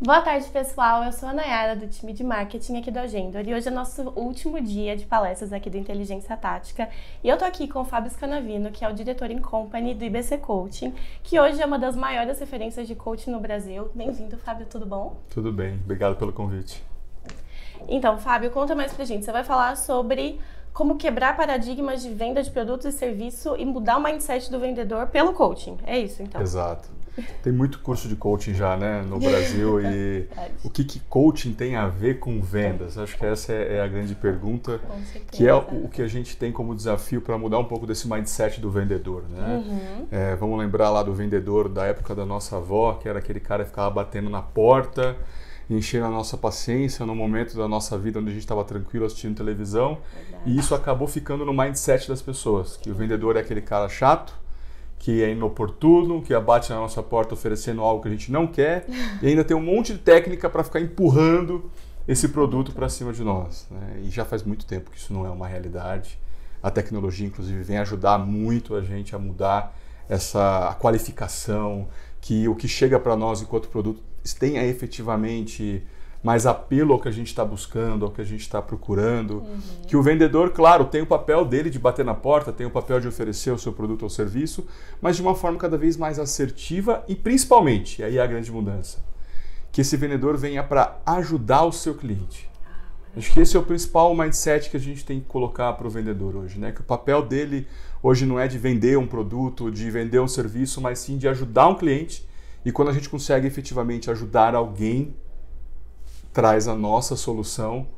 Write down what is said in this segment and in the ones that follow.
Boa tarde, pessoal. Eu sou a Nayara, do time de marketing aqui do Agendor, e hoje é nosso último dia de palestras aqui do Inteligência Tática. E eu tô aqui com o Fábio Scanavino, que é o diretor em company do IBC Coaching, que hoje é uma das maiores referências de coaching no Brasil. Bem-vindo, Fábio, tudo bom? Tudo bem, obrigado pelo convite. Então, Fábio, conta mais pra gente. Você vai falar sobre como quebrar paradigmas de venda de produtos e serviço e mudar o mindset do vendedor pelo coaching. É isso, então? Exato. Tem muito curso de coaching já, né, no Brasil, e o que coaching tem a ver com vendas? Acho que essa é a grande pergunta, que é o que a gente tem como desafio para mudar um pouco desse mindset do vendedor, né? Vamos lembrar lá do vendedor da época da nossa avó, que era aquele cara que ficava batendo na porta, enchendo a nossa paciência no momento da nossa vida onde a gente estava tranquilo assistindo televisão. Verdade. E isso acabou ficando no mindset das pessoas, que o vendedor é aquele cara chato, que é inoportuno, que abate na nossa porta oferecendo algo que a gente não quer e ainda tem um monte de técnica para ficar empurrando esse produto para cima de nós, né? E já faz muito tempo que isso não é uma realidade. A tecnologia, inclusive, vem ajudar muito a gente a mudar a qualificação, que o que chega para nós enquanto produto tenha efetivamente mais apelo ao que a gente está buscando, ao que a gente está procurando. Que o vendedor, claro, tem o papel dele de bater na porta, tem o papel de oferecer o seu produto ou serviço, mas de uma forma cada vez mais assertiva e principalmente, aí é a grande mudança, que esse vendedor venha para ajudar o seu cliente. Acho que esse é o principal mindset que a gente tem que colocar para o vendedor hoje, né? Que o papel dele hoje não é de vender um produto, de vender um serviço, mas sim de ajudar um cliente. E quando a gente consegue efetivamente ajudar alguém, traz a nossa solução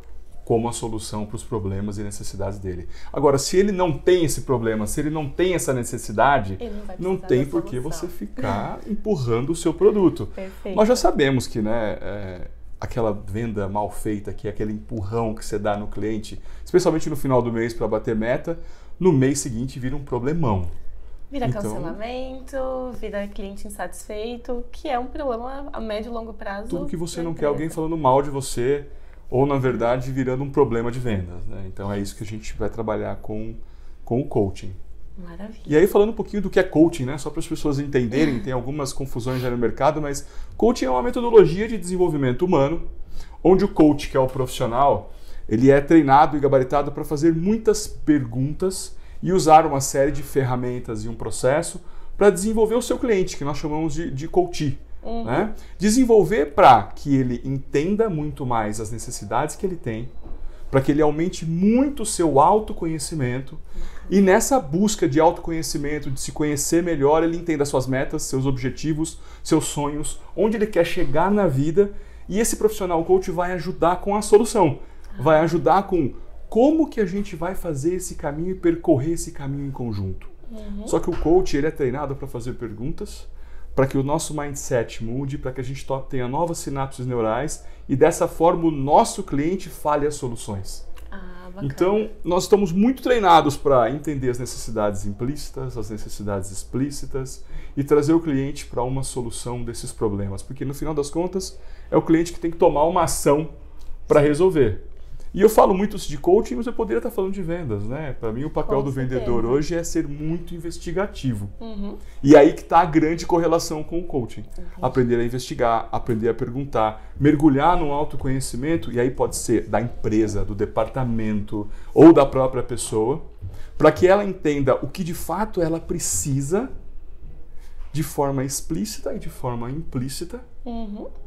como a solução para os problemas e necessidades dele. Agora, se ele não tem esse problema, se ele não tem essa necessidade, não tem por que você ficar empurrando o seu produto. Perfeito. Nós já sabemos que, né, aquela venda mal feita, que é aquele empurrão que você dá no cliente, especialmente no final do mês para bater meta, no mês seguinte vira um problemão. Vira cancelamento, vira cliente insatisfeito, que é um problema a médio e longo prazo. Tudo que você não quer alguém falando mal de você, ou na verdade virando um problema de vendas, né? Então é isso que a gente vai trabalhar com o coaching. Maravilha. E aí falando um pouquinho do que é coaching, né? Só para as pessoas entenderem, tem algumas confusões já no mercado, mas coaching é uma metodologia de desenvolvimento humano, onde o coach, que é o profissional, ele é treinado e gabaritado para fazer muitas perguntas e usar uma série de ferramentas e um processo para desenvolver o seu cliente, que nós chamamos de coachee. Né? Desenvolver para que ele entenda muito mais as necessidades que ele tem, para que ele aumente muito o seu autoconhecimento e nessa busca de autoconhecimento, de se conhecer melhor, ele entenda suas metas, seus objetivos, seus sonhos, onde ele quer chegar na vida, e esse profissional coach vai ajudar com a solução, vai ajudar com como que a gente vai fazer esse caminho e percorrer esse caminho em conjunto. Só que o coach, ele é treinado para fazer perguntas, para que o nosso mindset mude, para que a gente tenha novas sinapses neurais e dessa forma o nosso cliente fale as soluções. Então, nós estamos muito treinados para entender as necessidades implícitas, as necessidades explícitas e trazer o cliente para uma solução desses problemas, porque no final das contas é o cliente que tem que tomar uma ação para resolver. E eu falo muito de coaching, mas eu poderia estar falando de vendas, né? Para mim, o papel do vendedor hoje é ser muito investigativo. E aí que está a grande correlação com o coaching. Aprender a investigar, aprender a perguntar, mergulhar no autoconhecimento, e aí pode ser da empresa, do departamento ou da própria pessoa, para que ela entenda o que de fato ela precisa de forma explícita e de forma implícita,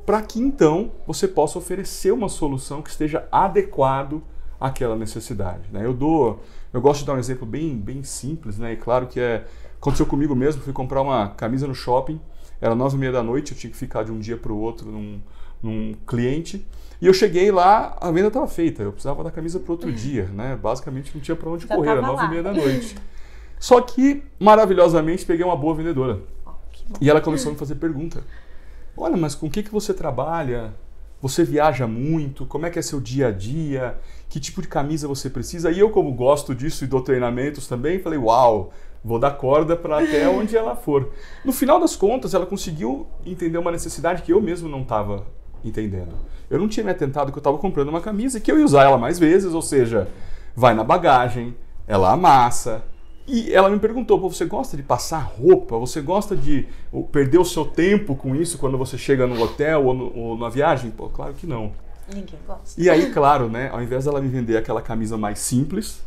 para que então você possa oferecer uma solução que esteja adequado àquela necessidade, né? Eu gosto de dar um exemplo bem simples, né? E claro que aconteceu comigo mesmo, fui comprar uma camisa no shopping, era 9h30 da noite, eu tinha que ficar de um dia para o outro num cliente, e eu cheguei lá, a venda estava feita, eu precisava da camisa para outro dia, né? Basicamente não tinha para onde correr, era 9h30 da noite. Só que, maravilhosamente, peguei uma boa vendedora. E ela começou a me fazer pergunta. Olha, mas com o que você trabalha? Você viaja muito? Como é que é seu dia a dia? Que tipo de camisa você precisa? E eu, como gosto disso e dou treinamentos também, falei, uau, vou dar corda para até onde ela for. No final das contas, ela conseguiu entender uma necessidade que eu mesmo não estava entendendo. Eu não tinha me atentado que eu estava comprando uma camisa e que eu ia usar ela mais vezes, ou seja, vai na bagagem, ela amassa, E ela me perguntou, pô, você gosta de passar roupa? Você gosta de perder o seu tempo com isso quando você chega no hotel ou na viagem? Pô, claro que não. Ninguém gosta. E aí, claro, né, ao invés dela me vender aquela camisa mais simples,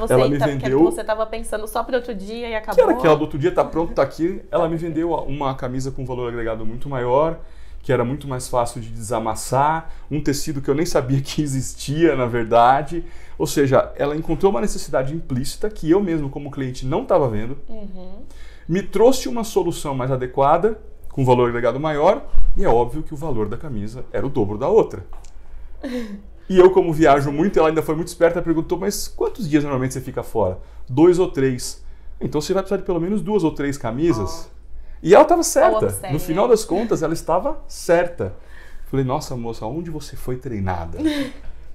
ela me vendeu... Que você estava pensando só para outro dia e acabou. Que era aquela do outro dia, tá pronto, tá aqui. Ela me vendeu uma camisa com valor agregado muito maior, que era muito mais fácil de desamassar, um tecido que eu nem sabia que existia, na verdade. Ou seja, ela encontrou uma necessidade implícita que eu mesmo, como cliente, não estava vendo. Me trouxe uma solução mais adequada, com valor agregado maior, e é óbvio que o valor da camisa era o dobro da outra. E eu, como viajo muito, ela ainda foi muito esperta, perguntou, mas quantos dias normalmente você fica fora? 2 ou 3. Então você vai precisar de pelo menos 2 ou 3 camisas. E ela estava certa. No final das contas, ela estava certa. Falei, nossa moça, onde você foi treinada?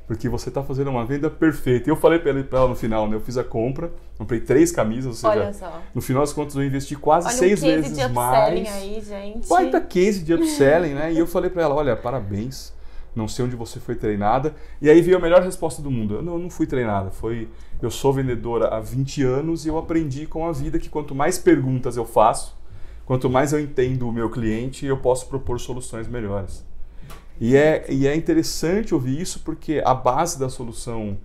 Porque você está fazendo uma venda perfeita. E eu falei para ela no final, né? Eu fiz a compra, comprei 3 camisas, ou seja, olha só. No final das contas eu investi quase 6 vezes mais. Olha um case de upselling aí, gente. Baita case de upselling, né? E eu falei para ela, olha, parabéns, não sei onde você foi treinada. E aí veio a melhor resposta do mundo. Eu não fui treinada, eu sou vendedora há 20 anos e eu aprendi com a vida que quanto mais perguntas eu faço, quanto mais eu entendo o meu cliente, eu posso propor soluções melhores. E é interessante ouvir isso porque a base da solução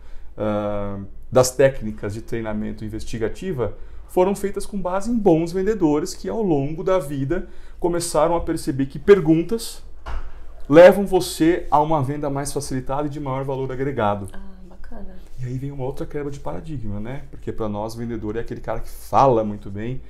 das técnicas de treinamento investigativa foram feitas com base em bons vendedores que ao longo da vida começaram a perceber que perguntas levam você a uma venda mais facilitada e de maior valor agregado. Ah, bacana. E aí vem uma outra quebra de paradigma, né? Porque para nós, vendedor é aquele cara que fala muito bem.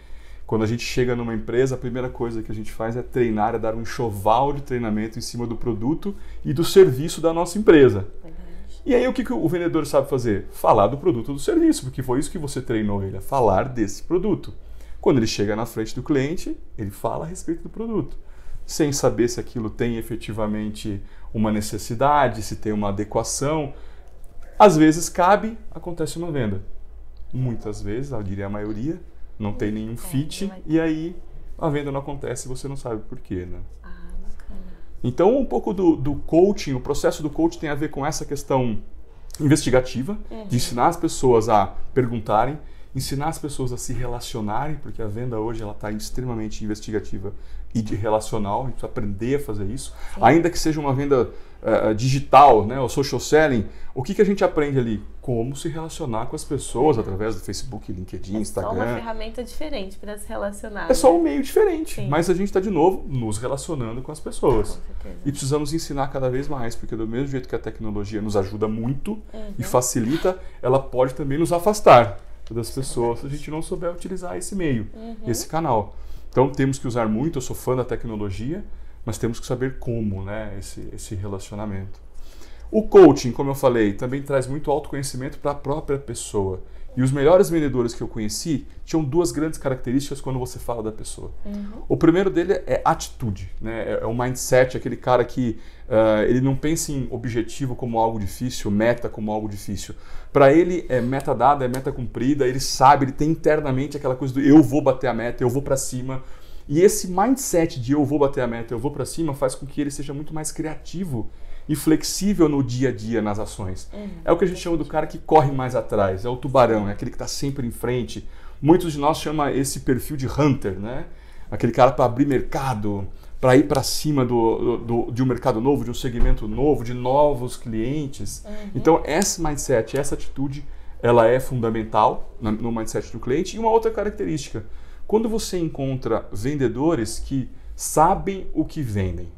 Quando a gente chega numa empresa, a primeira coisa que a gente faz é treinar, é dar um enxoval de treinamento em cima do produto e do serviço da nossa empresa. Verdade. E aí o que o vendedor sabe fazer? Falar do produto ou do serviço, porque foi isso que você treinou ele, a falar desse produto. Quando ele chega na frente do cliente, ele fala a respeito do produto, sem saber se aquilo tem efetivamente uma necessidade, se tem uma adequação. Às vezes cabe, acontece uma venda. Muitas vezes, eu diria a maioria, não tem nenhum fit, e aí a venda não acontece e você não sabe por quê, né? Ah, bacana. Então, um pouco do coaching, o processo do coaching tem a ver com essa questão investigativa, de ensinar as pessoas a perguntarem, ensinar as pessoas a se relacionarem, porque a venda hoje ela está extremamente investigativa e de relacional, a gente precisa aprender a fazer isso. Sim. Ainda que seja uma venda digital, né, o social selling, o que a gente aprende ali? Como se relacionar com as pessoas através do Facebook, LinkedIn, Instagram. É só uma ferramenta diferente para se relacionar. É só um meio diferente, Sim. Mas a gente está de novo nos relacionando com as pessoas. Com certeza. E precisamos ensinar cada vez mais, porque do mesmo jeito que a tecnologia nos ajuda muito e facilita, ela pode também nos afastar das pessoas se a gente não souber utilizar esse meio, esse canal. Então temos que usar muito, eu sou fã da tecnologia, mas temos que saber como, né, esse relacionamento. O coaching, como eu falei, também traz muito autoconhecimento para a própria pessoa. E os melhores vendedores que eu conheci tinham 2 grandes características quando você fala da pessoa. O primeiro dele é atitude, né? É o mindset, aquele cara que ele não pensa em objetivo como algo difícil, meta como algo difícil. Para ele é meta dada, é meta cumprida, ele sabe, ele tem internamente aquela coisa do eu vou bater a meta, eu vou para cima. E esse mindset de eu vou bater a meta, eu vou para cima, faz com que ele seja muito mais criativo e flexível no dia a dia, nas ações. É o que a gente chama do cara que corre mais atrás, é o tubarão, é aquele que está sempre em frente. Muitos de nós chamam esse perfil de hunter, né? Aquele cara para abrir mercado, para ir para cima de um mercado novo, de um segmento novo, de novos clientes. Então, esse mindset, essa atitude, ela é fundamental no mindset do cliente. E uma outra característica, quando você encontra vendedores que sabem o que vendem,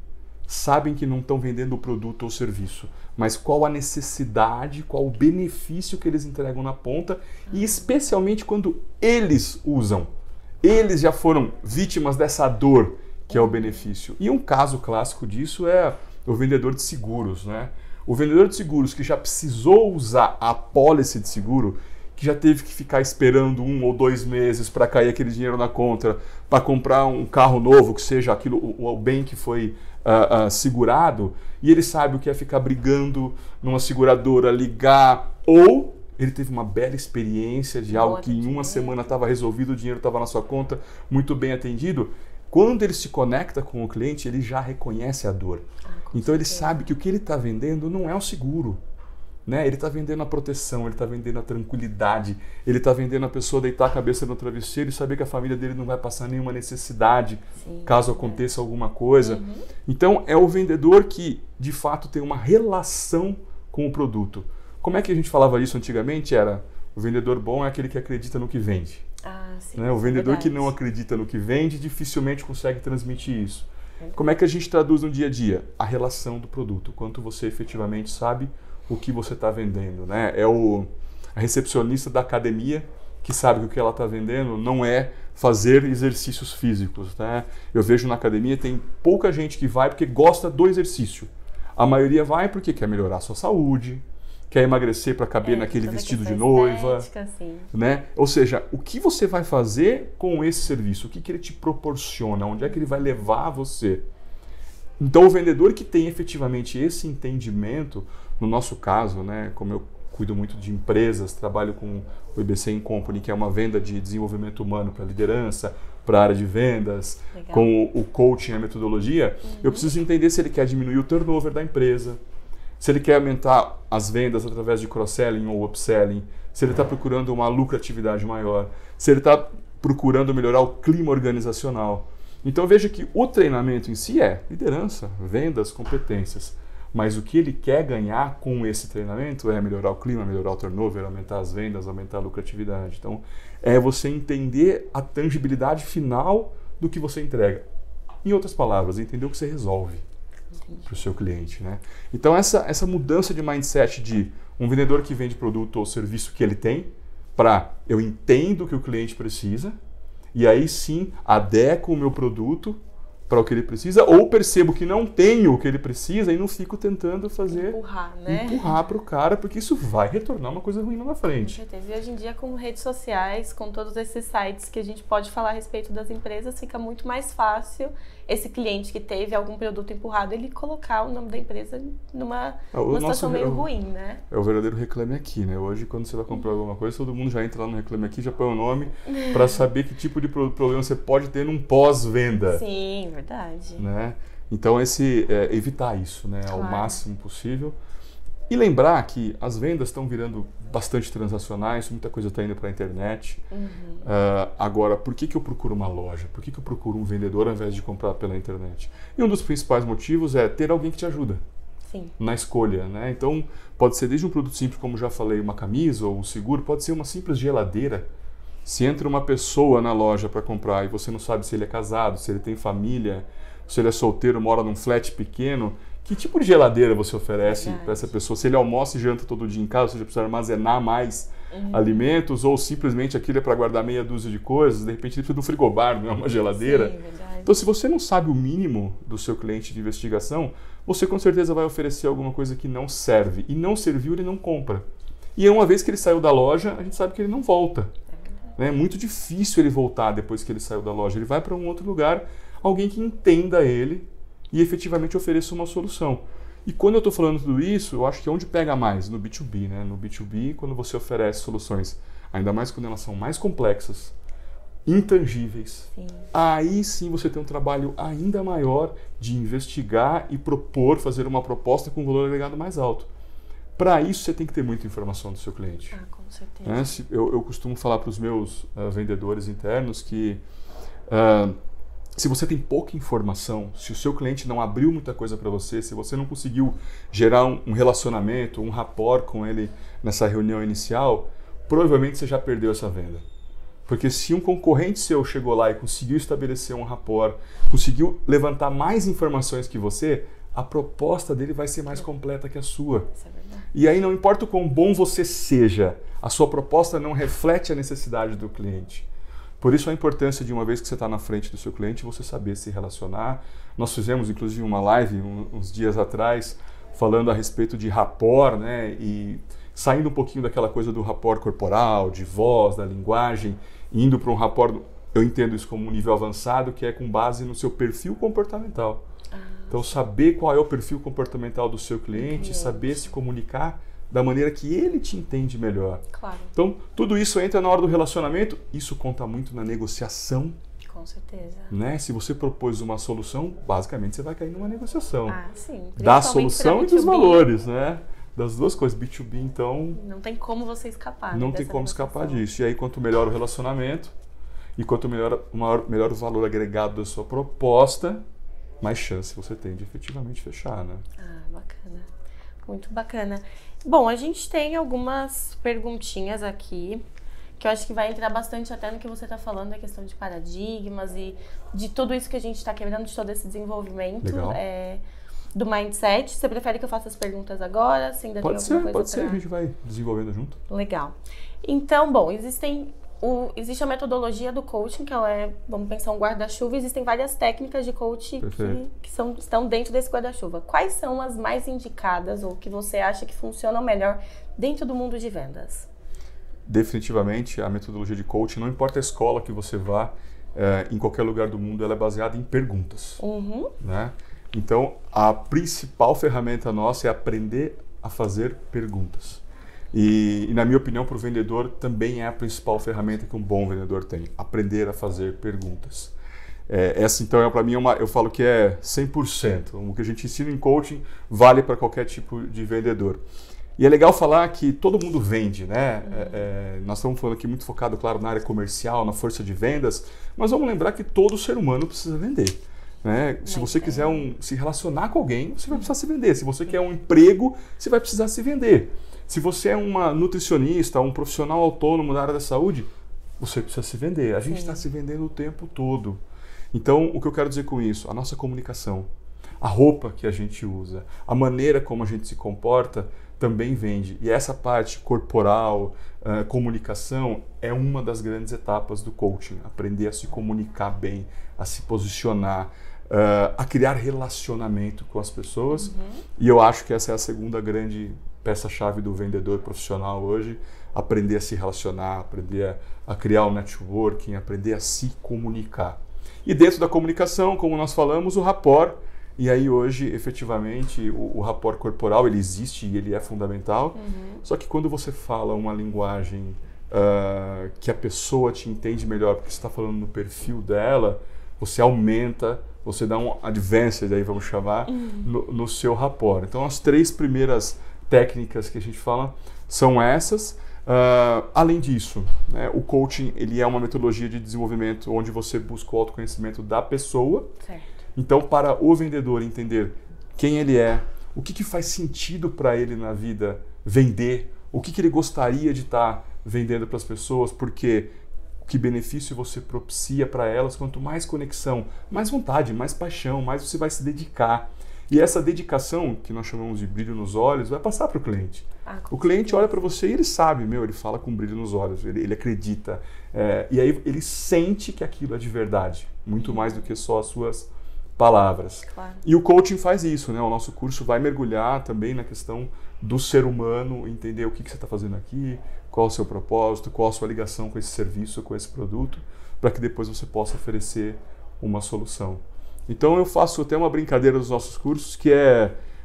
sabem que não estão vendendo o produto ou serviço, mas qual a necessidade, qual o benefício que eles entregam na ponta, e especialmente quando eles usam. Eles já foram vítimas dessa dor que é o benefício. E um caso clássico disso é o vendedor de seguros, né? O vendedor de seguros que já precisou usar a pólice de seguro, que já teve que ficar esperando 1 ou 2 meses para cair aquele dinheiro na conta, para comprar um carro novo, que seja aquilo, o bem que foi segurado, e ele sabe o que é ficar brigando numa seguradora, ligar, ou ele teve uma bela experiência de algo que em uma semana estava resolvido, o dinheiro estava na sua conta, muito bem atendido. Quando ele se conecta com o cliente, ele já reconhece a dor. Então ele sabe que o que ele está vendendo não é o seguro, né? Ele está vendendo a proteção, ele está vendendo a tranquilidade, ele está vendendo a pessoa deitar a cabeça no travesseiro e saber que a família dele não vai passar nenhuma necessidade, sim, caso aconteça alguma coisa. Então, é o vendedor que, de fato, tem uma relação com o produto. Como é que a gente falava isso antigamente? Era, o vendedor bom é aquele que acredita no que vende. Sim, né? O vendedor que não acredita no que vende dificilmente consegue transmitir isso. Como é que a gente traduz no dia a dia? A relação do produto, quanto você efetivamente sabe o que você está vendendo, né? É a recepcionista da academia que sabe que o que ela está vendendo não é fazer exercícios físicos, né? Eu vejo na academia tem pouca gente que vai porque gosta do exercício. A maioria vai porque quer melhorar a sua saúde, quer emagrecer para caber naquele vestido de noiva, estética, né? Ou seja, o que você vai fazer com esse serviço? O que ele te proporciona? Onde é que ele vai levar você? Então, o vendedor que tem efetivamente esse entendimento, no nosso caso, né, como eu cuido muito de empresas, trabalho com o IBC Company, que é uma venda de desenvolvimento humano para liderança, para a área de vendas, legal, com o coaching, a metodologia, eu preciso entender se ele quer diminuir o turnover da empresa, se ele quer aumentar as vendas através de cross-selling ou upselling, se ele está procurando uma lucratividade maior, se ele está procurando melhorar o clima organizacional. Então veja que o treinamento em si é liderança, vendas, competências. Mas o que ele quer ganhar com esse treinamento é melhorar o clima, melhorar o turnover, aumentar as vendas, aumentar a lucratividade. Então é você entender a tangibilidade final do que você entrega. Em outras palavras, entender o que você resolve para o seu cliente, né? Então essa mudança de mindset de um vendedor que vende produto ou serviço que ele tem, para eu entendo o que o cliente precisa e aí sim adequo o meu produto para o que ele precisa, ou percebo que não tenho o que ele precisa e não fico tentando fazer empurrar para o cara, porque isso vai retornar uma coisa ruim lá na frente. Com certeza. E hoje em dia, com redes sociais, com todos esses sites que a gente pode falar a respeito das empresas, fica muito mais fácil esse cliente que teve algum produto empurrado, ele colocar o nome da empresa numa situação meio ruim, né? É o verdadeiro Reclame Aqui, né? Hoje, quando você vai comprar alguma coisa, todo mundo já entra lá no Reclame Aqui, já põe o nome para saber que tipo de problema você pode ter num pós-venda. Sim, verdade. Né? Então, evitar isso, né? Ao Claro. máximo possível. E lembrar que as vendas estão virando bastante transacionais, muita coisa está indo para a internet. Agora, por que eu procuro uma loja? Por que eu procuro um vendedor ao invés de comprar pela internet? E um dos principais motivos é ter alguém que te ajuda. Sim. Na escolha, né? Então, pode ser desde um produto simples, como já falei, uma camisa ou um seguro, pode ser uma simples geladeira. Se entra uma pessoa na loja para comprar e você não sabe se ele é casado, se ele tem família, se ele é solteiro, mora num flat pequeno, que tipo de geladeira você oferece para essa pessoa? Se ele almoça e janta todo dia em casa, você precisa armazenar mais alimentos, ou simplesmente aquilo é para guardar meia dúzia de coisas, de repente ele precisa de um frigobar, não é uma geladeira. Sim, verdade. Então, se você não sabe o mínimo do seu cliente de investigação, você com certeza vai oferecer alguma coisa que não serve. E não serviu, ele não compra. E uma vez que ele saiu da loja, a gente sabe que ele não volta. É muito difícil ele voltar depois que ele saiu da loja. Ele vai para um outro lugar, alguém que entenda ele e efetivamente ofereça uma solução. E quando eu estou falando tudo isso, eu acho que é onde pega mais, no B2B. Né? No B2B, quando você oferece soluções, ainda mais quando elas são mais complexas, intangíveis, aí sim você tem um trabalho ainda maior de investigar e propor, fazer uma proposta com valor agregado mais alto. Para isso, você tem que ter muita informação do seu cliente. Com certeza. Né? Eu costumo falar para os meus vendedores internos que se você tem pouca informação, se o seu cliente não abriu muita coisa para você, se você não conseguiu gerar um relacionamento, um rapport com ele nessa reunião inicial, provavelmente você já perdeu essa venda. Porque se um concorrente seu chegou lá e conseguiu estabelecer um rapport, conseguiu levantar mais informações que você, a proposta dele vai ser mais completa que a sua. Isso é verdade. E aí não importa o quão bom você seja, a sua proposta não reflete a necessidade do cliente. Por isso a importância de, uma vez que você está na frente do seu cliente, você saber se relacionar. Nós fizemos inclusive uma live uns dias atrás falando a respeito de rapport, né? E saindo um pouquinho daquela coisa do rapport corporal, de voz, da linguagem, indo para um rapport, eu entendo isso como um nível avançado, que é com base no seu perfil comportamental. Então, saber qual é o perfil comportamental do seu cliente, saber se comunicar da maneira que ele te entende melhor. Claro. Então, tudo isso entra na hora do relacionamento, isso conta muito na negociação. Com certeza. Né? Se você propôs uma solução, basicamente você vai cair numa negociação. Sim. Da solução e dos valores, né? das duas coisas. B2B, então... Não tem como você escapar, né, Não tem dessa como escapar negociação. disso. E aí, quanto melhor o relacionamento e quanto melhor o valor agregado da sua proposta, mais chance você tem de efetivamente fechar, né? Ah, bacana. Muito bacana. Bom, a gente tem algumas perguntinhas aqui, que eu acho que vai entrar bastante até no que você está falando, da questão de paradigmas e de tudo isso que a gente está quebrando, de todo esse desenvolvimento do mindset. Você prefere que eu faça as perguntas agora? Se ainda Pode tem alguma ser, coisa a gente vai desenvolvendo junto. Legal. Então, bom, existe a metodologia do coaching, que ela é, vamos pensar, um guarda-chuva. Existem várias técnicas de coaching que estão dentro desse guarda-chuva. Quais são as mais indicadas ou que você acha que funcionam melhor dentro do mundo de vendas? Definitivamente, a metodologia de coaching, não importa a escola que você vá, em qualquer lugar do mundo, ela é baseada em perguntas. Né? Então, a principal ferramenta nossa é aprender a fazer perguntas. E na minha opinião, para o vendedor, também é a principal ferramenta que um bom vendedor tem. Aprender a fazer perguntas. Essa, então, para mim, eu falo que é 100%. O que a gente ensina em coaching vale para qualquer tipo de vendedor. E é legal falar que todo mundo vende, né? Nós estamos falando aqui muito focado, claro, na área comercial, na força de vendas, mas vamos lembrar que todo ser humano precisa vender. Né? Se você quiser se relacionar com alguém, você vai precisar se vender. Se você quer um emprego, você vai precisar se vender. Se você é uma nutricionista, um profissional autônomo na área da saúde, você precisa se vender. A gente está se vendendo o tempo todo. Então, o que eu quero dizer com isso? A nossa comunicação, a roupa que a gente usa, a maneira como a gente se comporta, também vende. E essa parte corporal, comunicação, é uma das grandes etapas do coaching. Aprender a se comunicar bem, a se posicionar, a criar relacionamento com as pessoas. E eu acho que essa é a segunda grande peça-chave do vendedor profissional hoje. Aprender a se relacionar, aprender a criar um networking, aprender a se comunicar. E dentro da comunicação, como nós falamos, o rapport. E aí hoje, efetivamente, o rapport corporal, ele existe e ele é fundamental. Só que quando você fala uma linguagem que a pessoa te entende melhor, porque você está falando no perfil dela, você aumenta, você dá um advanced, aí vamos chamar, no seu rapport. Então, as 3 primeiras técnicas que a gente fala são essas. Além disso, né, o coaching ele é uma metodologia de desenvolvimento onde você busca o autoconhecimento da pessoa. Certo. Então, para o vendedor entender quem ele é, o que faz sentido para ele na vida vender, o que ele gostaria de estar vendendo para as pessoas, porque que benefício você propicia para elas, quanto mais conexão, mais vontade, mais paixão, mais você vai se dedicar. E essa dedicação, que nós chamamos de brilho nos olhos, vai passar para o cliente. O cliente olha para você e ele sabe, ele fala com brilho nos olhos, ele acredita. E aí ele sente que aquilo é de verdade, muito mais do que só as suas palavras. Claro. E o coaching faz isso, né? O nosso curso vai mergulhar também na questão do ser humano, entender o que você está fazendo aqui, qual o seu propósito, qual a sua ligação com esse serviço, com esse produto, para que depois você possa oferecer uma solução. Então eu faço até uma brincadeira dos nossos cursos, que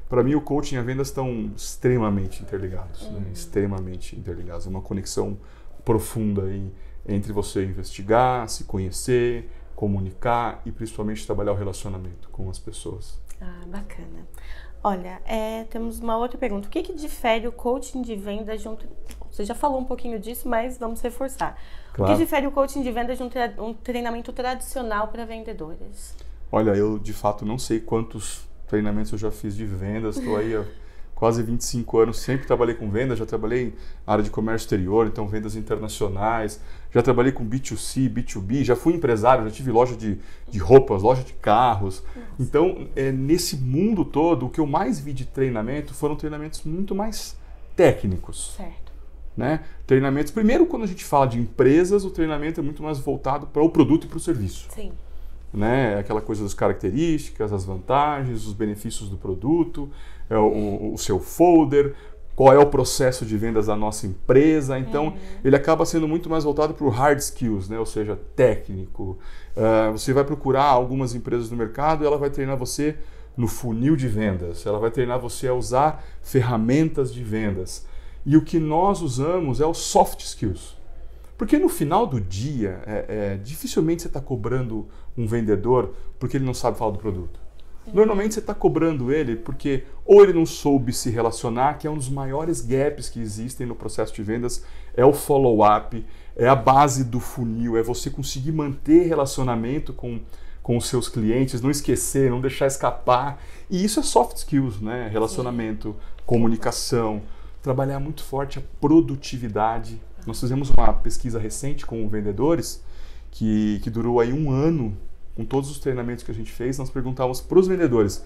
para mim o coaching e a vendas estão extremamente interligados, né? Extremamente interligados. É uma conexão profunda aí entre você investigar, se conhecer, comunicar e principalmente trabalhar o relacionamento com as pessoas. Bacana. Olha, temos uma outra pergunta. O que difere o coaching de vendas de Você já falou um pouquinho disso, mas vamos reforçar. Claro. O que difere o coaching de vendas de um treinamento tradicional para vendedores? Olha, eu de fato não sei quantos treinamentos eu já fiz de vendas. Estou aí há quase 25 anos, sempre trabalhei com vendas, já trabalhei na área de comércio exterior, então vendas internacionais, já trabalhei com B2C, B2B, já fui empresário, já tive loja de roupas, loja de carros. Então, nesse mundo todo, o que eu mais vi de treinamento foram treinamentos muito mais técnicos. Certo. Né? Treinamentos, primeiro, quando a gente fala de empresas, o treinamento é muito mais voltado para o produto e para o serviço. Sim. Né? Aquela coisa das características, as vantagens, os benefícios do produto, o seu folder, qual é o processo de vendas da nossa empresa. Então, ele acaba sendo muito mais voltado para o hard skills, né? Ou seja, técnico. Você vai procurar algumas empresas no mercado e ela vai treinar você no funil de vendas, ela vai treinar você a usar ferramentas de vendas. E o que nós usamos é os soft skills. Porque no final do dia, dificilmente você está cobrando um vendedor porque ele não sabe falar do produto. Normalmente você está cobrando ele porque ou ele não soube se relacionar, que é um dos maiores gaps que existem no processo de vendas, é o follow-up, é a base do funil, é você conseguir manter relacionamento com os seus clientes, não esquecer, não deixar escapar. E isso é soft skills, né? Relacionamento, comunicação, trabalhar muito forte a produtividade. Nós fizemos uma pesquisa recente com vendedores que durou aí 1 ano, com todos os treinamentos que a gente fez. Nós perguntávamos para os vendedores: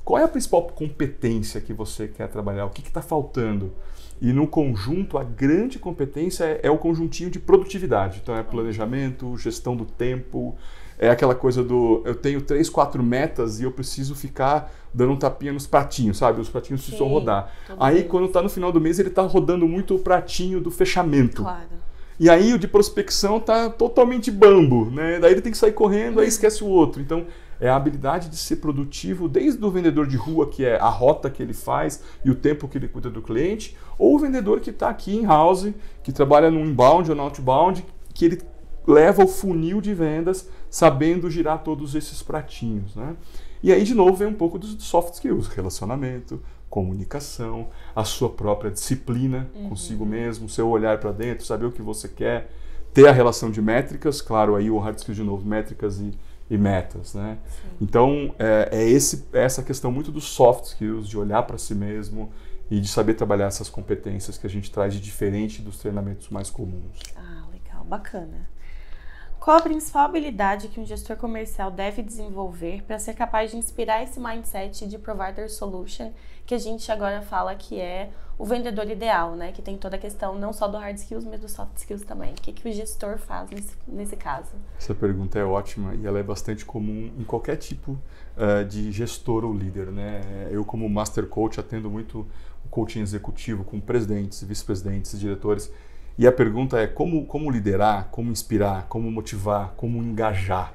qual é a principal competência que você quer trabalhar? O que está faltando? E no conjunto, a grande competência é o conjuntinho de produtividade. Então é planejamento, gestão do tempo, é aquela coisa do eu tenho 3, 4 metas e eu preciso ficar dando um tapinha nos pratinhos, sabe? Os pratinhos precisam rodar. Aí quando está no final do mês, ele está rodando muito o pratinho do fechamento. Claro. E aí o de prospecção está totalmente bambo, né? Daí ele tem que sair correndo, aí esquece o outro. Então é a habilidade de ser produtivo, desde o vendedor de rua, que é a rota que ele faz e o tempo que ele cuida do cliente, ou o vendedor que está aqui em house, que trabalha no inbound ou no outbound, que ele leva o funil de vendas sabendo girar todos esses pratinhos, né? E aí, de novo, vem um pouco dos soft skills, relacionamento, comunicação, a sua própria disciplina consigo mesmo, seu olhar para dentro, saber o que você quer, ter a relação de métricas, claro, aí o hard skills de novo, métricas e metas, né? Sim. Então, essa questão muito dos soft skills, de olhar para si mesmo e de saber trabalhar essas competências que a gente traz de diferente dos treinamentos mais comuns. Ah, legal, bacana. Qual a principal habilidade que um gestor comercial deve desenvolver para ser capaz de inspirar esse mindset de provider solution, que a gente agora fala que é o vendedor ideal, né? Que tem toda a questão não só do hard skills, mas do soft skills também. O que o gestor faz nesse caso? Essa pergunta é ótima e ela é bastante comum em qualquer tipo de gestor ou líder, né? Eu, como Master Coach, atendo muito o coaching executivo com presidentes, vice-presidentes, diretores. E a pergunta é como liderar, como inspirar, como motivar, como engajar.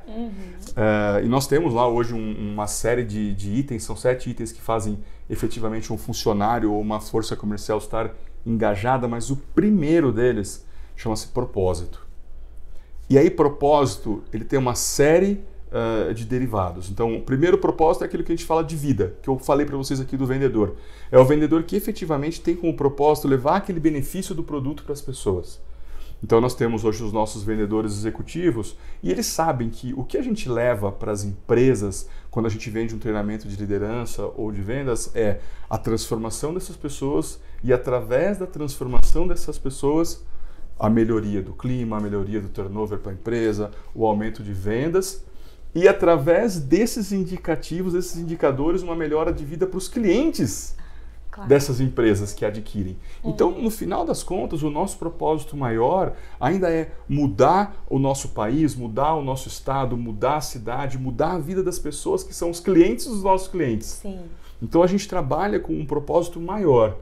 E nós temos lá hoje uma série de itens, são 7 itens que fazem efetivamente um funcionário ou uma força comercial estar engajada, mas o primeiro deles chama-se propósito. E aí propósito, ele tem uma série de derivados. Então, o primeiro propósito é aquilo que a gente fala de vida, que eu falei para vocês aqui do vendedor. É o vendedor que efetivamente tem como propósito levar aquele benefício do produto para as pessoas. Então, nós temos hoje os nossos vendedores executivos e eles sabem que o que a gente leva para as empresas quando a gente vende um treinamento de liderança ou de vendas é a transformação dessas pessoas e, através da transformação dessas pessoas, a melhoria do clima, a melhoria do turnover para a empresa, o aumento de vendas. E através desses indicativos, desses indicadores, uma melhora de vida para os clientes dessas empresas que adquirem. Então, no final das contas, o nosso propósito maior ainda é mudar o nosso país, mudar o nosso estado, mudar a cidade, mudar a vida das pessoas que são os clientes dos nossos clientes. Sim. Então, a gente trabalha com um propósito maior.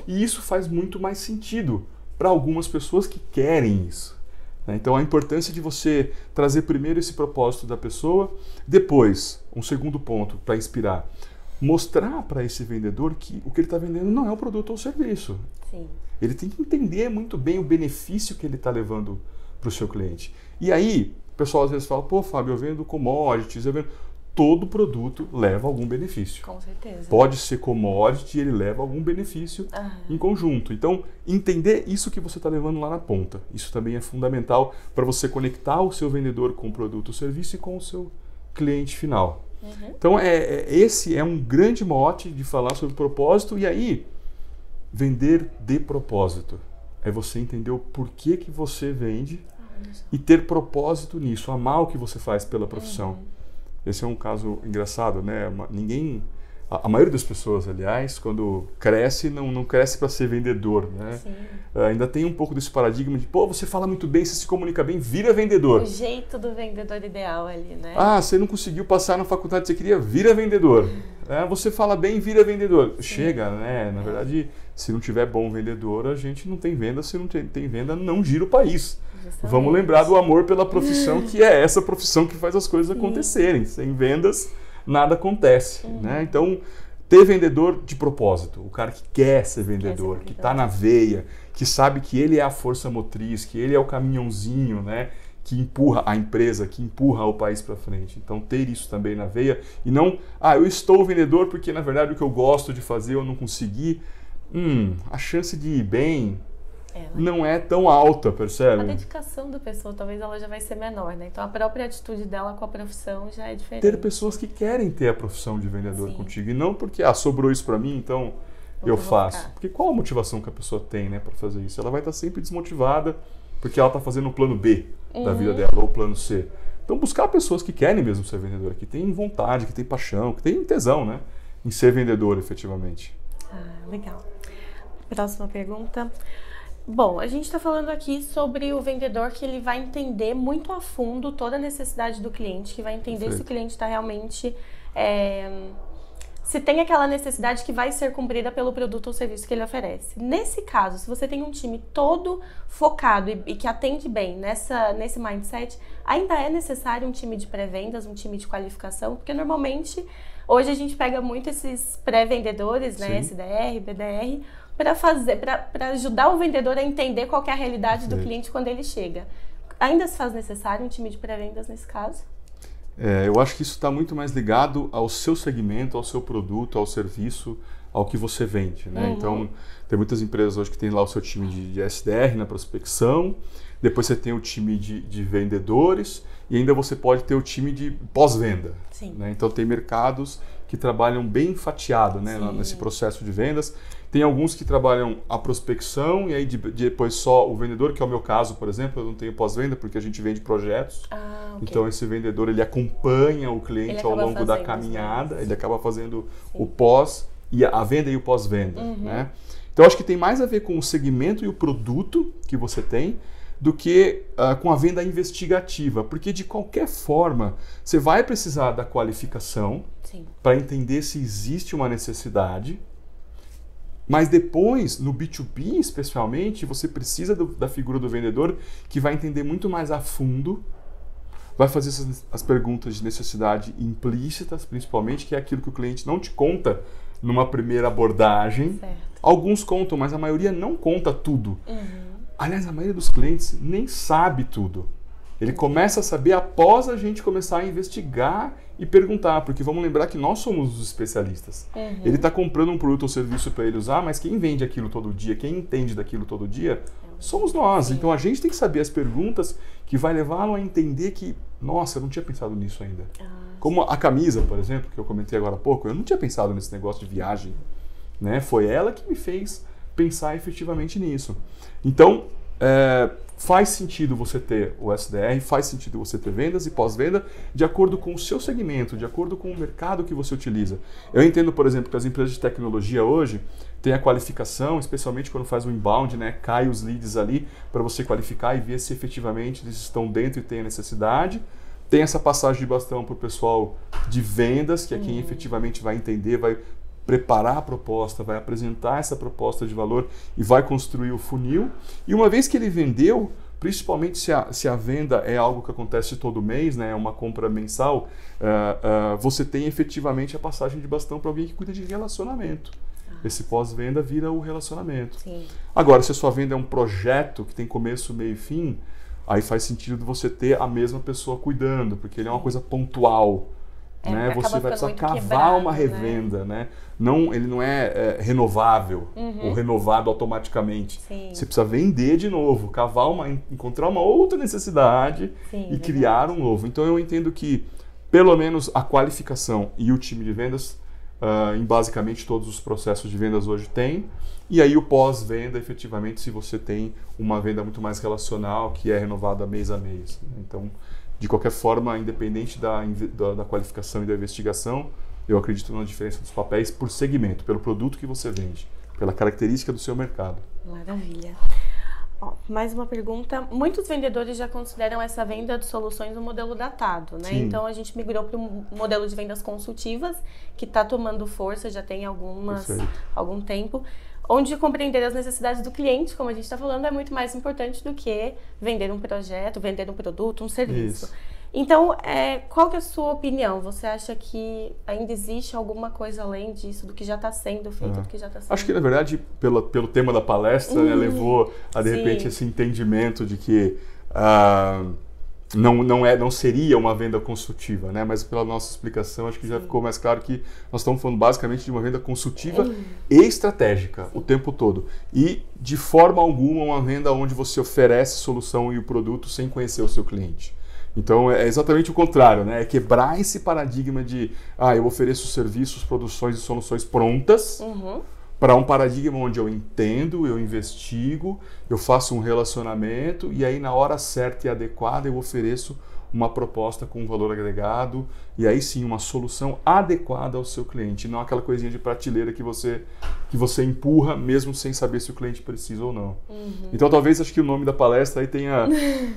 E isso faz muito mais sentido para algumas pessoas que querem isso. Então, a importância de você trazer primeiro esse propósito da pessoa, depois, um segundo ponto para inspirar, mostrar para esse vendedor que o que ele está vendendo não é um produto ou serviço. Sim. Ele tem que entender muito bem o benefício que ele está levando para o seu cliente. E aí, o pessoal às vezes fala, pô, Fábio, eu vendo commodities, eu vendo... Todo produto leva algum benefício. Com certeza. Pode ser commodity, ele leva algum benefício em conjunto. Então, entender isso que você está levando lá na ponta. Isso também é fundamental para você conectar o seu vendedor com o produto ou serviço e com o seu cliente final. Então, esse é um grande mote de falar sobre propósito. E aí, vender de propósito. É você entender o porquê que você vende e ter propósito nisso. Amar o que você faz pela profissão. Esse é um caso engraçado, né? A maioria das pessoas, aliás, quando cresce, não cresce para ser vendedor, né? Ainda tem um pouco desse paradigma de, pô, você fala muito bem, você se comunica bem, vira vendedor. O jeito do vendedor ideal ali, né? Ah, você não conseguiu passar na faculdade que você queria, vira vendedor. Você fala bem, vira vendedor. Chega, né? Na verdade, se não tiver bom vendedor, a gente não tem venda. Se não tem venda, não gira o país. Justamente. Vamos lembrar do amor pela profissão, que é essa profissão que faz as coisas acontecerem. Sem vendas, nada acontece. Né? Então, ter vendedor de propósito, o cara que quer ser vendedor, que está na veia, que sabe que ele é a força motriz, que ele é o caminhãozinho, né? que empurra a empresa, que empurra o país para frente. Então, ter isso também na veia e não, eu estou vendedor porque, na verdade, o que eu gosto de fazer eu não consegui. A chance de ir bem não é tão alta, percebe? A dedicação da pessoa, talvez ela já vai ser menor, né? Então, a própria atitude dela com a profissão já é diferente. Ter pessoas que querem ter a profissão de vendedor contigo e não porque, sobrou isso para mim, então eu faço. Porque qual a motivação que a pessoa tem, né, para fazer isso? Ela vai estar sempre desmotivada porque ela está fazendo um plano B da vida dela, ou plano C. Então, buscar pessoas que querem mesmo ser vendedora, que têm vontade, que têm paixão, que têm tesão, né, em ser vendedor, efetivamente. Legal. Próxima pergunta. Bom, a gente está falando aqui sobre o vendedor que ele vai entender muito a fundo toda a necessidade do cliente, que vai entender se o cliente está realmente... se tem aquela necessidade que vai ser cumprida pelo produto ou serviço que ele oferece. Nesse caso, se você tem um time todo focado e que atende bem nesse mindset, ainda é necessário um time de pré-vendas, um time de qualificação, porque normalmente hoje a gente pega muito esses pré-vendedores, né, SDR, BDR, para ajudar o vendedor a entender qual que é a realidade do cliente quando ele chega. Ainda se faz necessário um time de pré-vendas nesse caso? Eu acho que isso está muito mais ligado ao seu segmento, ao seu produto, ao serviço, ao que você vende, né? Então, tem muitas empresas hoje que tem lá o seu time de SDR na prospecção, depois você tem o time de vendedores e ainda você pode ter o time de pós-venda. Né? Então, tem mercados que trabalham bem fatiado, né, nesse processo de vendas. Tem alguns que trabalham a prospecção e aí depois só o vendedor, que é o meu caso, por exemplo, eu não tenho pós-venda porque a gente vende projetos. Então esse vendedor ele acompanha o cliente ao longo da caminhada, ele acaba fazendo o pós e a venda e o pós-venda. Né? Então acho que tem mais a ver com o segmento e o produto que você tem do que com a venda investigativa, porque de qualquer forma você vai precisar da qualificação para entender se existe uma necessidade. Mas depois, no B2B especialmente, você precisa da figura do vendedor que vai entender muito mais a fundo, vai fazer as perguntas de necessidade implícitas, principalmente, que é aquilo que o cliente não te conta numa primeira abordagem. Alguns contam, mas a maioria não conta tudo. Aliás, a maioria dos clientes nem sabe tudo. Ele começa a saber após a gente começar a investigar e perguntar, porque vamos lembrar que nós somos os especialistas. Ele está comprando um produto ou serviço para ele usar, mas quem vende aquilo todo dia, quem entende daquilo todo dia, somos nós. Então a gente tem que saber as perguntas que vai levá-lo a entender que, nossa, eu não tinha pensado nisso ainda. Como a camisa, por exemplo, que eu comentei agora há pouco, eu não tinha pensado nesse negócio de viagem. Né? Foi ela que me fez pensar efetivamente nisso. Então, faz sentido você ter o SDR, faz sentido você ter vendas e pós-venda de acordo com o seu segmento, de acordo com o mercado que você utiliza. Eu entendo, por exemplo, que as empresas de tecnologia hoje têm a qualificação, especialmente quando faz o inbound, né? Cai os leads ali para você qualificar e ver se efetivamente eles estão dentro e têm a necessidade. Tem essa passagem de bastão para o pessoal de vendas, que é quem efetivamente vai entender, vai preparar a proposta, vai apresentar essa proposta de valor e vai construir o funil. E uma vez que ele vendeu, principalmente se a venda é algo que acontece todo mês, né, é uma compra mensal, você tem efetivamente a passagem de bastão para alguém que cuida de relacionamento. Esse pós-venda vira o relacionamento. Agora, se a sua venda é um projeto que tem começo, meio e fim, aí faz sentido você ter a mesma pessoa cuidando, porque ele é uma coisa pontual. Né? Você vai precisar cavar uma revenda, né? Ele não é renovável ou renovado automaticamente. Você precisa vender de novo, encontrar uma outra necessidade e criar um novo. Então eu entendo que pelo menos a qualificação e o time de vendas, em basicamente todos os processos de vendas hoje tem. E aí o pós-venda, efetivamente, se você tem uma venda muito mais relacional, que é renovada mês a mês. Então, de qualquer forma, independente da qualificação e da investigação, eu acredito na diferença dos papéis por segmento, pelo produto que você vende, pela característica do seu mercado. Maravilha. Mais uma pergunta. Muitos vendedores já consideram essa venda de soluções um modelo datado, né? Então a gente migrou para um modelo de vendas consultivas que está tomando força, já tem algum tempo, onde compreender as necessidades do cliente, como a gente está falando, é muito mais importante do que vender um projeto, vender um produto, um serviço. Isso. Então, qual que é a sua opinião? Você acha que ainda existe alguma coisa além disso, do que já está sendo feito, do que já está sendo... Acho que, na verdade, pelo tema da palestra, né, levou a, de repente, esse entendimento de que não seria uma venda consultiva, né? Mas pela nossa explicação, acho que já ficou mais claro que nós estamos falando basicamente de uma venda consultiva e estratégica o tempo todo. E de forma alguma uma venda onde você oferece solução e o produto sem conhecer o seu cliente. Então é exatamente o contrário, né? É quebrar esse paradigma de eu ofereço serviços, produções e soluções prontas, para um paradigma onde eu entendo, eu investigo, eu faço um relacionamento e aí na hora certa e adequada eu ofereço uma proposta com um valor agregado e aí sim uma solução adequada ao seu cliente, não aquela coisinha de prateleira que você empurra mesmo sem saber se o cliente precisa ou não. Então talvez acho que o nome da palestra aí tenha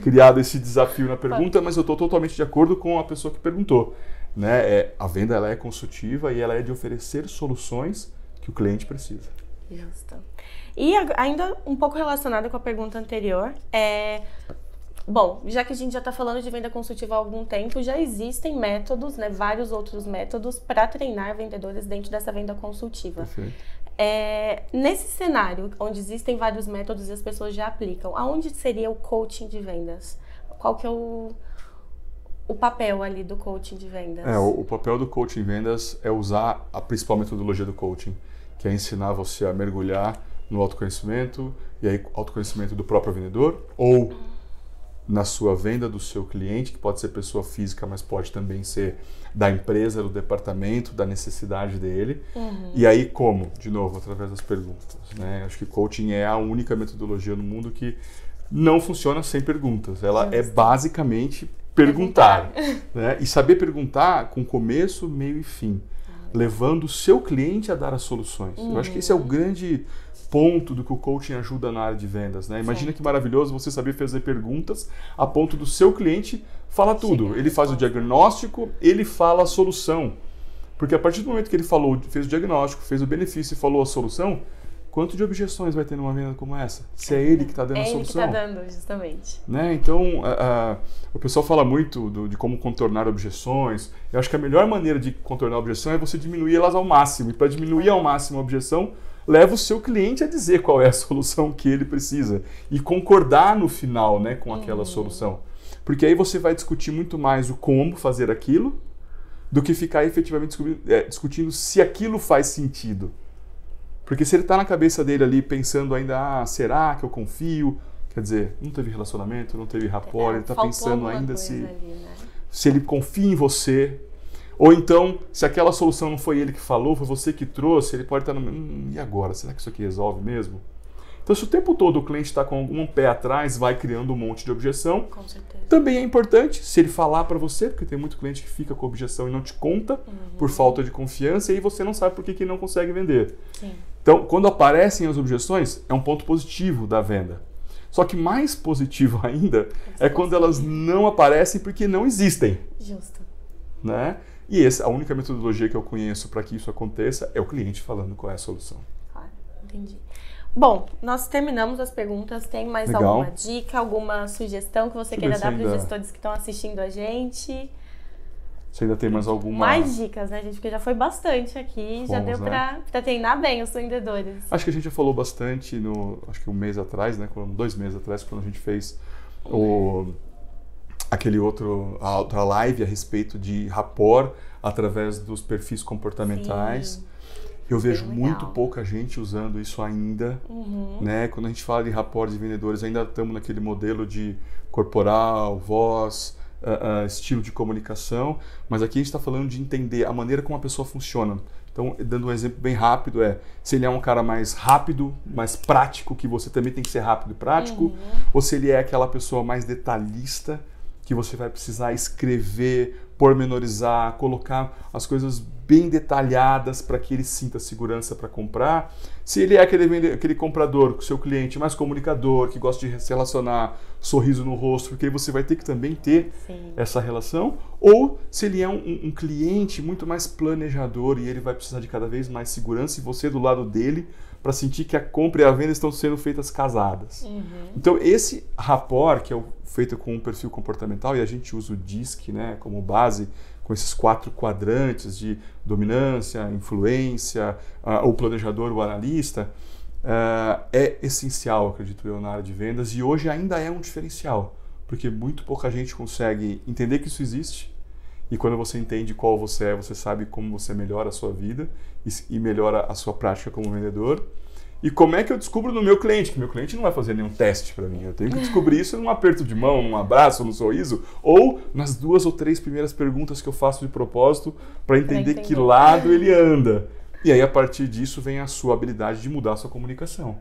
criado esse desafio na pergunta, mas eu estou totalmente de acordo com a pessoa que perguntou, né? A venda ela é consultiva e ela é de oferecer soluções que o cliente precisa. Justo. E ainda um pouco relacionado com a pergunta anterior, bom, já que a gente já está falando de venda consultiva há algum tempo, já existem métodos, né, vários outros métodos para treinar vendedores dentro dessa venda consultiva. Perfeito. Nesse cenário, onde existem vários métodos e as pessoas já aplicam, aonde seria o coaching de vendas? Qual que é o papel ali do coaching de vendas? O papel do coaching em vendas é usar a principal metodologia do coaching, que é ensinar você a mergulhar no autoconhecimento, e aí autoconhecimento do próprio vendedor, ou na sua venda do seu cliente, que pode ser pessoa física, mas pode também ser da empresa, do departamento, da necessidade dele. E aí como? De novo, através das perguntas, né? Acho que coaching é a única metodologia no mundo que não funciona sem perguntas. Ela é basicamente perguntar. Né? E saber perguntar com começo, meio e fim, levando o seu cliente a dar as soluções. Eu acho que esse é o grande ponto do que o coaching ajuda na área de vendas, né? Imagina que maravilhoso você saber fazer perguntas a ponto do seu cliente falar tudo. Ele faz o diagnóstico, ele fala a solução. Porque a partir do momento que ele fez o diagnóstico, fez o benefício e falou a solução, quanto de objeções vai ter numa venda como essa? Se é ele que está dando a solução. É ele que está dando, justamente. Né? Então, o pessoal fala muito de como contornar objeções. Eu acho que a melhor maneira de contornar a objeção é você diminuir elas ao máximo. E para diminuir ao máximo a objeção, leva o seu cliente a dizer qual é a solução que ele precisa. E concordar no final, né, com aquela solução. Porque aí você vai discutir muito mais o como fazer aquilo do que ficar efetivamente discutindo se aquilo faz sentido. Porque se ele está na cabeça dele ali pensando ainda, será que eu confio? Quer dizer, não teve relacionamento, não teve rapport, ele está pensando ainda se ele confia em você. Ou então, se aquela solução não foi ele que falou, foi você que trouxe, ele pode estar e agora? Será que isso aqui resolve mesmo? Então, se o tempo todo o cliente está com algum pé atrás, vai criando um monte de objeção. Com certeza. Também é importante se ele falar para você, porque tem muito cliente que fica com objeção e não te conta por falta de confiança, e aí você não sabe por que não consegue vender. Sim. Então, quando aparecem as objeções, é um ponto positivo da venda. Só que mais positivo ainda é quando elas não aparecem porque não existem. Justo. Né? E a única metodologia que eu conheço para que isso aconteça é o cliente falando qual é a solução. Claro, entendi. Bom, nós terminamos as perguntas. Tem mais alguma dica, alguma sugestão que você queira dar para os gestores que estão assistindo a gente? Você ainda tem mais alguma... Mais dicas, né, gente? Porque já foi bastante aqui, já deu para treinar bem os vendedores. Acho que a gente já falou bastante acho que um mês atrás, né? 2 meses atrás, quando a gente fez a outra live a respeito de rapport através dos perfis comportamentais. Sim. Eu vejo muito pouca gente usando isso ainda, né? Quando a gente fala de rapport de vendedores, ainda estamos naquele modelo de corporal, voz, estilo de comunicação, mas aqui a gente está falando de entender a maneira como a pessoa funciona. Então, dando um exemplo bem rápido, se ele é um cara mais rápido, mais prático, que você também tem que ser rápido e prático, ou se ele é aquela pessoa mais detalhista, que você vai precisar escrever, pormenorizar, colocar as coisas bem detalhadas para que ele sinta segurança para comprar. Se ele é aquele comprador, seu cliente mais comunicador, que gosta de se relacionar, sorriso no rosto, porque aí você vai ter que também ter essa relação. Ou se ele é um cliente muito mais planejador e ele vai precisar de cada vez mais segurança e você do lado dele para sentir que a compra e a venda estão sendo feitas casadas. Então esse rapport, que é feito com um perfil comportamental, e a gente usa o DISC, né, como base, com esses 4 quadrantes de dominância, influência, o planejador, o analista, é essencial, acredito eu, na área de vendas, e hoje ainda é um diferencial, porque muito pouca gente consegue entender que isso existe. E quando você entende qual você é, você sabe como você melhora a sua vida e melhora a sua prática como vendedor. E como é que eu descubro no meu cliente? Que meu cliente não vai fazer nenhum teste para mim. Eu tenho que descobrir isso num aperto de mão, num abraço, num sorriso, ou nas 2 ou 3 primeiras perguntas que eu faço de propósito para entender que lado ele anda. E aí, a partir disso, vem a sua habilidade de mudar a sua comunicação.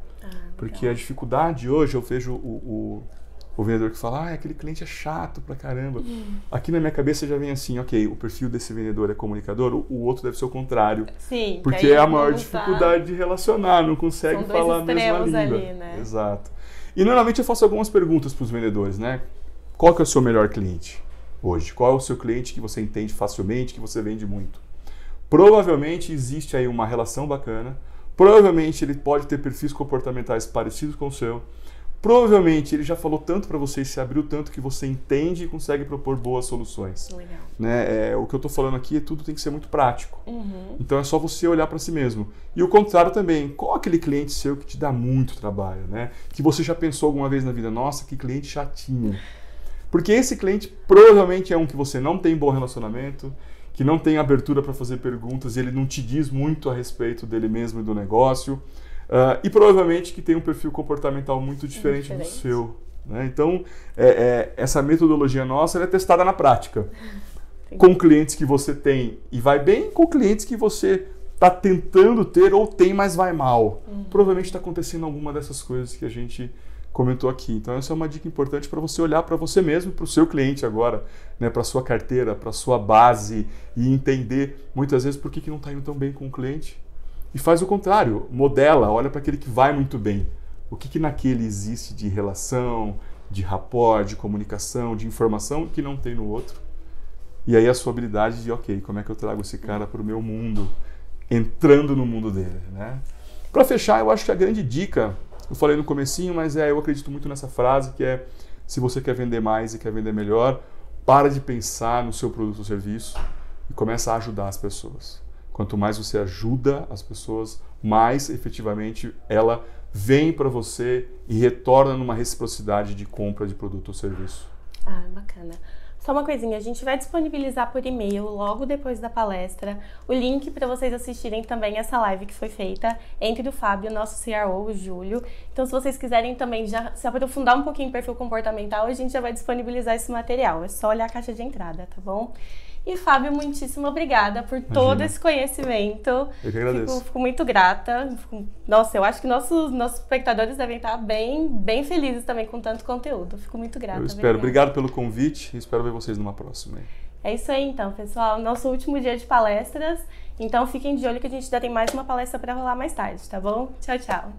Porque a dificuldade hoje, eu vejo o vendedor que fala, aquele cliente é chato pra caramba. Aqui na minha cabeça já vem assim, ok, o perfil desse vendedor é comunicador, o outro deve ser o contrário. Sim. Porque é a maior dificuldade de relacionar, não consegue falar a mesma língua. Ali, né? Exato. E normalmente eu faço algumas perguntas para os vendedores, né? Qual que é o seu melhor cliente hoje? Qual é o seu cliente que você entende facilmente, que você vende muito? Provavelmente existe aí uma relação bacana, provavelmente ele pode ter perfis comportamentais parecidos com o seu, provavelmente ele já falou tanto para você e se abriu tanto que você entende e consegue propor boas soluções. Legal. Né? O que eu estou falando aqui, tudo tem que ser muito prático. Então é só você olhar para si mesmo. E o contrário também, qual aquele cliente seu que te dá muito trabalho, né? Que você já pensou alguma vez na vida, nossa, que cliente chatinho. Porque esse cliente provavelmente é um que você não tem bom relacionamento, que não tem abertura para fazer perguntas, ele não te diz muito a respeito dele mesmo e do negócio, e provavelmente que tem um perfil comportamental muito diferente do seu. Né? Então, essa metodologia nossa ela é testada na prática, com clientes que você tem e vai bem, com clientes que você está tentando ter ou tem, mas vai mal. Provavelmente está acontecendo alguma dessas coisas que a gente comentou aqui. Então essa é uma dica importante para você olhar para você mesmo, para o seu cliente agora, né, para a sua carteira, para a sua base e entender muitas vezes por que não está indo tão bem com o cliente. E faz o contrário, modela, olha para aquele que vai muito bem. O que naquele existe de relação, de rapport, de comunicação, de informação que não tem no outro. E aí a sua habilidade de, ok, como é que eu trago esse cara para o meu mundo, entrando no mundo dele, né? Para fechar, eu acho que a grande dica, eu falei no comecinho, mas eu acredito muito nessa frase, que é, se você quer vender mais e quer vender melhor, para de pensar no seu produto ou serviço e começa a ajudar as pessoas. Quanto mais você ajuda as pessoas, mais efetivamente ela vem para você e retorna numa reciprocidade de compra de produto ou serviço. Bacana. Só uma coisinha, a gente vai disponibilizar por e-mail, logo depois da palestra, o link para vocês assistirem também essa live que foi feita entre o Fábio, nosso CRO, o Júlio. Então, se vocês quiserem também já se aprofundar um pouquinho em perfil comportamental, a gente já vai disponibilizar esse material. É só olhar a caixa de entrada, tá bom? E, Fábio, muitíssimo obrigada por todo esse conhecimento. Eu que agradeço. Fico muito grata. Nossa, eu acho que nossos espectadores devem estar bem felizes também com tanto conteúdo. Fico muito grata. Eu espero. Obrigado pelo convite e espero ver vocês numa próxima. É isso aí, então, pessoal. Nosso último dia de palestras. Então, fiquem de olho que a gente ainda tem mais uma palestra para rolar mais tarde, tá bom? Tchau, tchau.